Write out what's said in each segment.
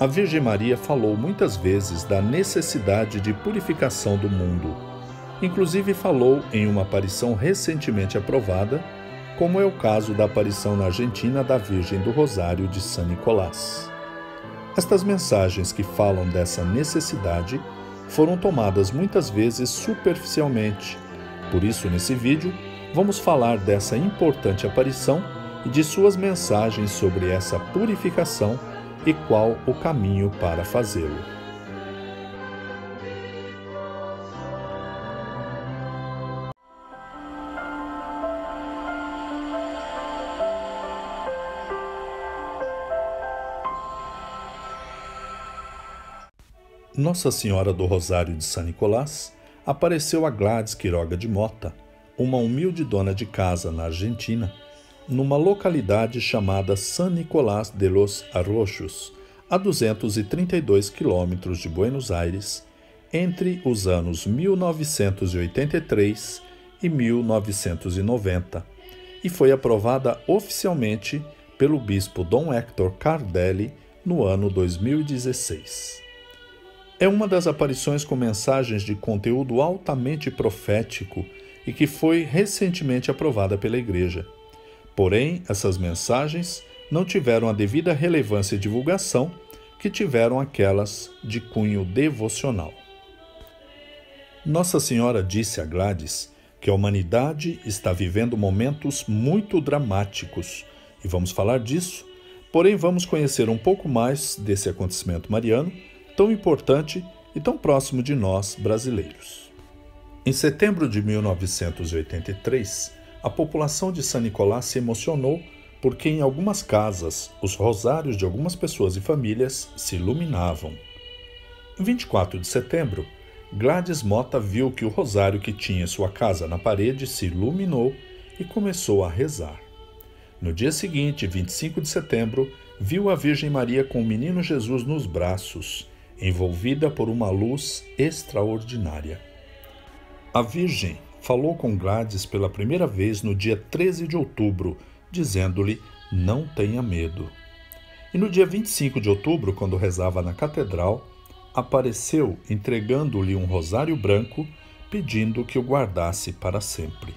A Virgem Maria falou muitas vezes da necessidade de purificação do mundo. Inclusive falou em uma aparição recentemente aprovada, como é o caso da aparição na Argentina da Virgem do Rosário de San Nicolás. Estas mensagens que falam dessa necessidade foram tomadas muitas vezes superficialmente. Por isso, nesse vídeo, vamos falar dessa importante aparição e de suas mensagens sobre essa purificação e qual o caminho para fazê-lo. Nossa Senhora do Rosário de San Nicolás apareceu a Gladys Quiroga de Mota, uma humilde dona de casa na Argentina, numa localidade chamada San Nicolás de los Arroyos, a 232 quilômetros de Buenos Aires, entre os anos 1983 e 1990, e foi aprovada oficialmente pelo bispo Dom Hector Cardelli no ano 2016. É uma das aparições com mensagens de conteúdo altamente profético e que foi recentemente aprovada pela Igreja. Porém, essas mensagens não tiveram a devida relevância e divulgação que tiveram aquelas de cunho devocional. Nossa Senhora disse a Gladys que a humanidade está vivendo momentos muito dramáticos, e vamos falar disso, porém vamos conhecer um pouco mais desse acontecimento mariano, tão importante e tão próximo de nós brasileiros. Em setembro de 1983, a população de San Nicolás se emocionou porque em algumas casas os rosários de algumas pessoas e famílias se iluminavam. Em 24 de setembro, Gladys Mota viu que o rosário que tinha em sua casa na parede se iluminou e começou a rezar. No dia seguinte, 25 de setembro, viu a Virgem Maria com o menino Jesus nos braços, envolvida por uma luz extraordinária. A Virgem falou com Gladys pela primeira vez no dia 13 de outubro, dizendo-lhe: não tenha medo. E no dia 25 de outubro, quando rezava na catedral, apareceu entregando-lhe um rosário branco, pedindo que o guardasse para sempre.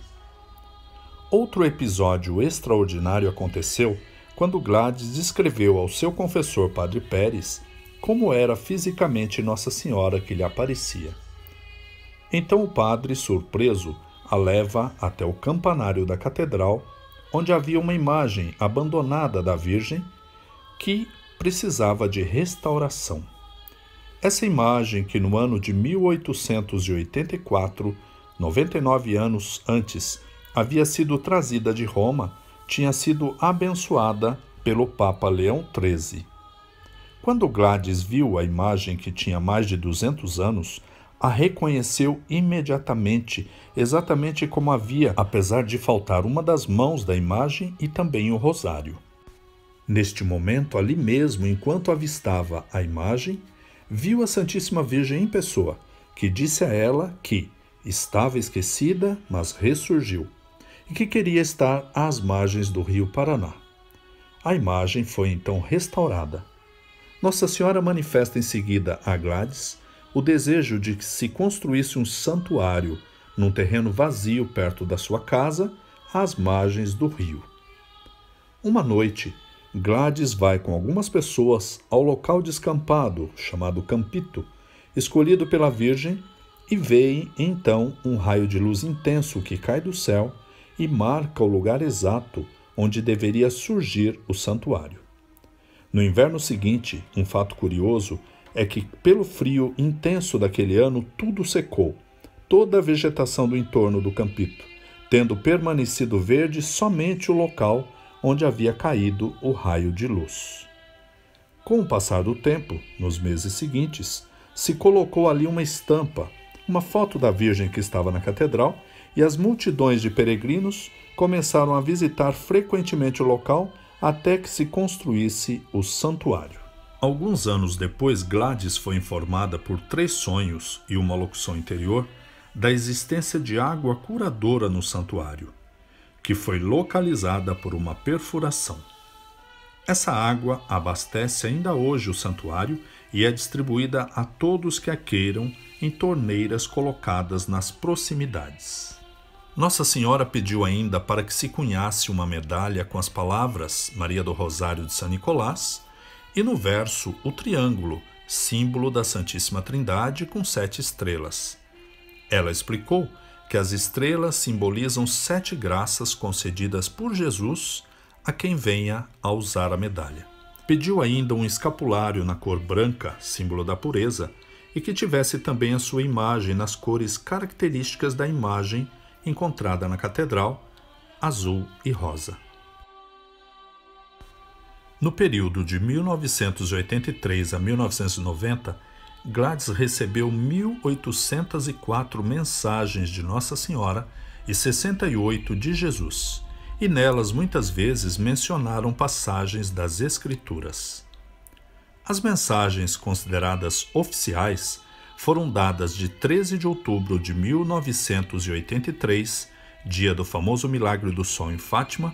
Outro episódio extraordinário aconteceu quando Gladys descreveu ao seu confessor Padre Pérez como era fisicamente Nossa Senhora que lhe aparecia. Então o padre, surpreso, a leva até o campanário da catedral, onde havia uma imagem abandonada da Virgem que precisava de restauração. Essa imagem, que no ano de 1884, 99 anos antes, havia sido trazida de Roma, tinha sido abençoada pelo Papa Leão XIII. Quando Gladys viu a imagem, que tinha mais de 200 anos, a reconheceu imediatamente, exatamente como havia, apesar de faltar uma das mãos da imagem e também o rosário. Neste momento, ali mesmo, enquanto avistava a imagem, viu a Santíssima Virgem em pessoa, que disse a ela que estava esquecida, mas ressurgiu, e que queria estar às margens do rio Paraná. A imagem foi então restaurada. Nossa Senhora manifesta em seguida a Gladys o desejo de que se construísse um santuário num terreno vazio perto da sua casa, às margens do rio. Uma noite, Gladys vai com algumas pessoas ao local descampado, chamado Campito, escolhido pela Virgem, e vê então um raio de luz intenso que cai do céu e marca o lugar exato onde deveria surgir o santuário. No inverno seguinte, um fato curioso é que, pelo frio intenso daquele ano, tudo secou, toda a vegetação do entorno do Campito, tendo permanecido verde somente o local onde havia caído o raio de luz. Com o passar do tempo, nos meses seguintes, se colocou ali uma estampa, uma foto da Virgem que estava na catedral, e as multidões de peregrinos começaram a visitar frequentemente o local até que se construísse o santuário. Alguns anos depois, Gladys foi informada por 3 sonhos e uma locução interior da existência de água curadora no santuário, que foi localizada por uma perfuração. Essa água abastece ainda hoje o santuário e é distribuída a todos que a queiram em torneiras colocadas nas proximidades. Nossa Senhora pediu ainda para que se cunhasse uma medalha com as palavras Maria do Rosário de São Nicolás e no verso o triângulo, símbolo da Santíssima Trindade com 7 estrelas. Ela explicou que as estrelas simbolizam 7 graças concedidas por Jesus a quem venha a usar a medalha. Pediu ainda um escapulário na cor branca, símbolo da pureza, e que tivesse também a sua imagem nas cores características da imagem encontrada na catedral, azul e rosa. No período de 1983 a 1990, Gladys recebeu 1.804 mensagens de Nossa Senhora e 68 de Jesus, e nelas muitas vezes mencionaram passagens das Escrituras. As mensagens consideradas oficiais foram dadas de 13 de outubro de 1983, dia do famoso Milagre do Sol em Fátima,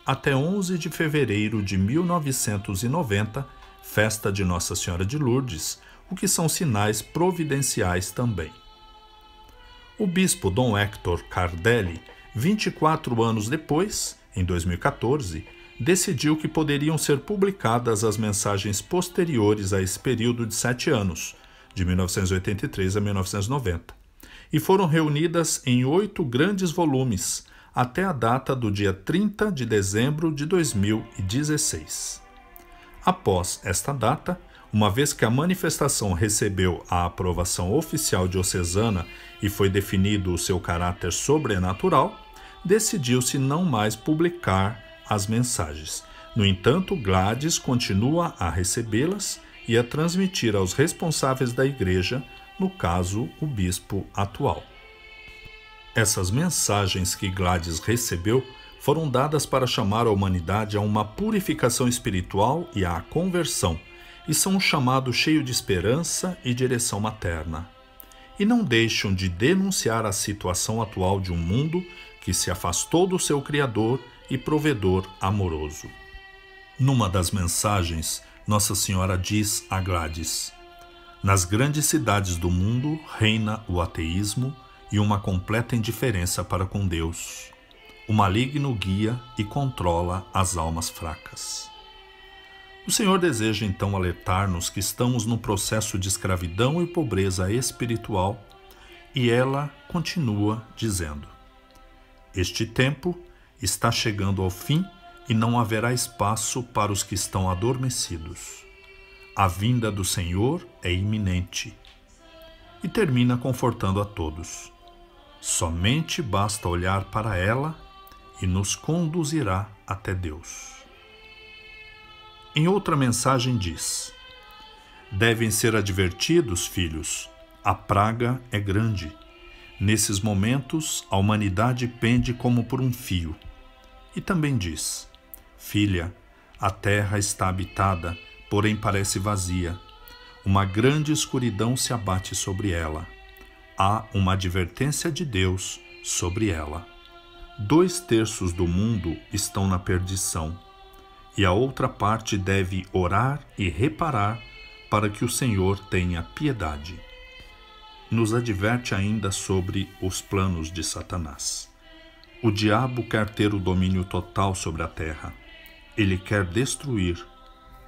até 11 de fevereiro de 1990, festa de Nossa Senhora de Lourdes, o que são sinais providenciais também. O bispo Dom Hector Cardelli, 24 anos depois, em 2014, decidiu que poderiam ser publicadas as mensagens posteriores a esse período de 7 anos, de 1983 a 1990, e foram reunidas em 8 grandes volumes, até a data do dia 30 de dezembro de 2016. Após esta data, uma vez que a manifestação recebeu a aprovação oficial diocesana e foi definido o seu caráter sobrenatural, decidiu-se não mais publicar as mensagens. No entanto, Gladys continua a recebê-las e a transmitir aos responsáveis da Igreja, no caso, o bispo atual. Essas mensagens que Gladys recebeu foram dadas para chamar a humanidade a uma purificação espiritual e à conversão, e são um chamado cheio de esperança e direção materna. E não deixam de denunciar a situação atual de um mundo que se afastou do seu Criador e provedor amoroso. Numa das mensagens, Nossa Senhora diz a Gladys: nas grandes cidades do mundo reina o ateísmo e uma completa indiferença para com Deus. O maligno guia e controla as almas fracas. O Senhor deseja então alertar-nos que estamos num processo de escravidão e pobreza espiritual, e ela continua dizendo: este tempo está chegando ao fim e não haverá espaço para os que estão adormecidos. A vinda do Senhor é iminente. E termina confortando a todos. Somente basta olhar para ela e nos conduzirá até Deus. Em outra mensagem diz: devem ser advertidos, filhos, a praga é grande. Nesses momentos, a humanidade pende como por um fio. E também diz: filha, a terra está habitada, porém parece vazia. Uma grande escuridão se abate sobre ela. Há uma advertência de Deus sobre ela. 2/3 do mundo estão na perdição, e a outra parte deve orar e reparar para que o Senhor tenha piedade. Nos adverte ainda sobre os planos de Satanás. O diabo quer ter o domínio total sobre a terra. Ele quer destruir.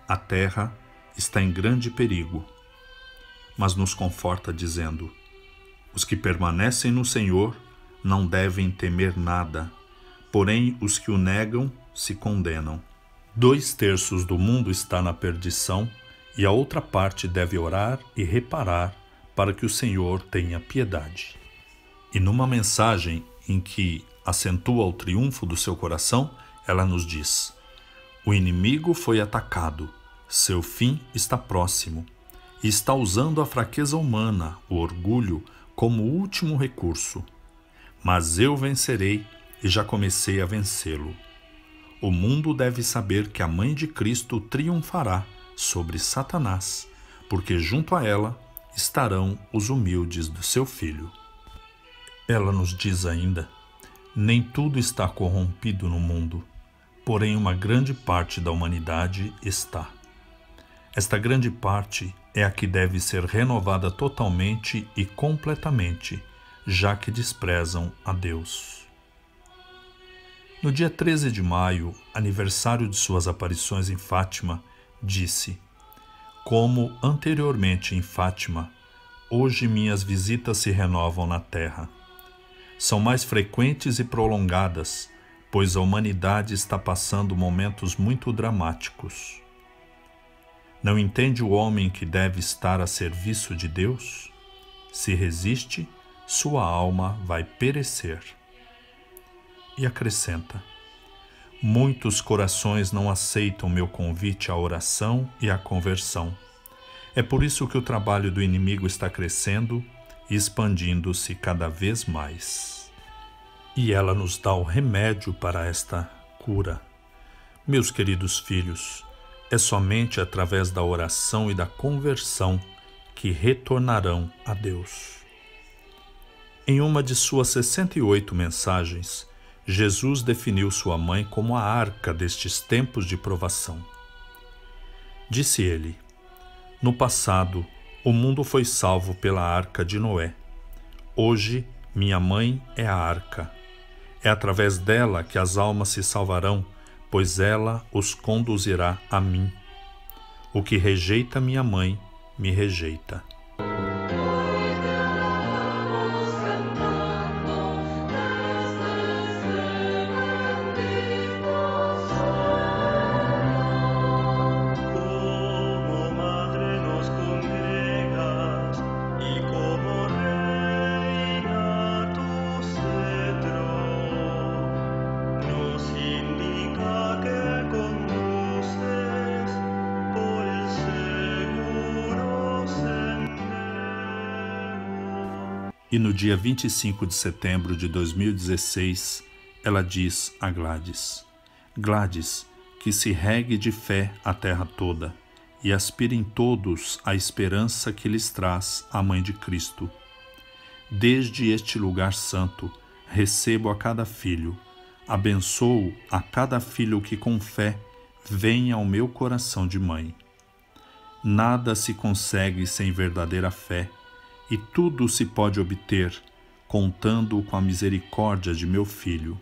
A terra está em grande perigo. Mas nos conforta dizendo: os que permanecem no Senhor não devem temer nada, porém os que o negam se condenam. 2/3 do mundo está na perdição, e a outra parte deve orar e reparar para que o Senhor tenha piedade. E numa mensagem em que acentua o triunfo do seu coração, ela nos diz: o inimigo foi atacado, seu fim está próximo, e está usando a fraqueza humana, o orgulho, como último recurso. Mas eu vencerei e já comecei a vencê-lo. O mundo deve saber que a Mãe de Cristo triunfará sobre Satanás, porque junto a ela estarão os humildes do seu Filho. Ela nos diz ainda: nem tudo está corrompido no mundo. porém uma grande parte da humanidade está. Esta grande parte é a que deve ser renovada totalmente e completamente, já que desprezam a Deus. No dia 13 de maio, aniversário de suas aparições em Fátima, disse: como anteriormente em Fátima, hoje minhas visitas se renovam na Terra. São mais frequentes e prolongadas, pois a humanidade está passando momentos muito dramáticos. Não entende o homem que deve estar a serviço de Deus? Se resiste, sua alma vai perecer. E acrescenta: muitos corações não aceitam meu convite à oração e à conversão. É por isso que o trabalho do inimigo está crescendo e expandindo-se cada vez mais. E ela nos dá o remédio para esta cura. Meus queridos filhos, é somente através da oração e da conversão que retornarão a Deus. Em uma de suas 68 mensagens, Jesus definiu sua mãe como a arca destes tempos de provação. Disse ele: no passado, o mundo foi salvo pela arca de Noé. Hoje, minha mãe é a arca. É através dela que as almas se salvarão, pois ela os conduzirá a mim. O que rejeita minha mãe, me rejeita. E no dia 25 de setembro de 2016, ela diz a Gladys: Gladys, que se regue de fé a terra toda, e aspirem todos a esperança que lhes traz a Mãe de Cristo. Desde este lugar santo, recebo a cada filho, abençoo a cada filho que com fé venha ao meu coração de mãe. Nada se consegue sem verdadeira fé, e tudo se pode obter, contando com a misericórdia de meu Filho.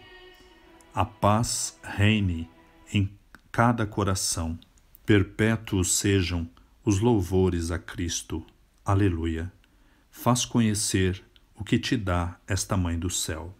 A paz reine em cada coração. Perpétuos sejam os louvores a Cristo. Aleluia. Faz conhecer o que te dá esta Mãe do céu.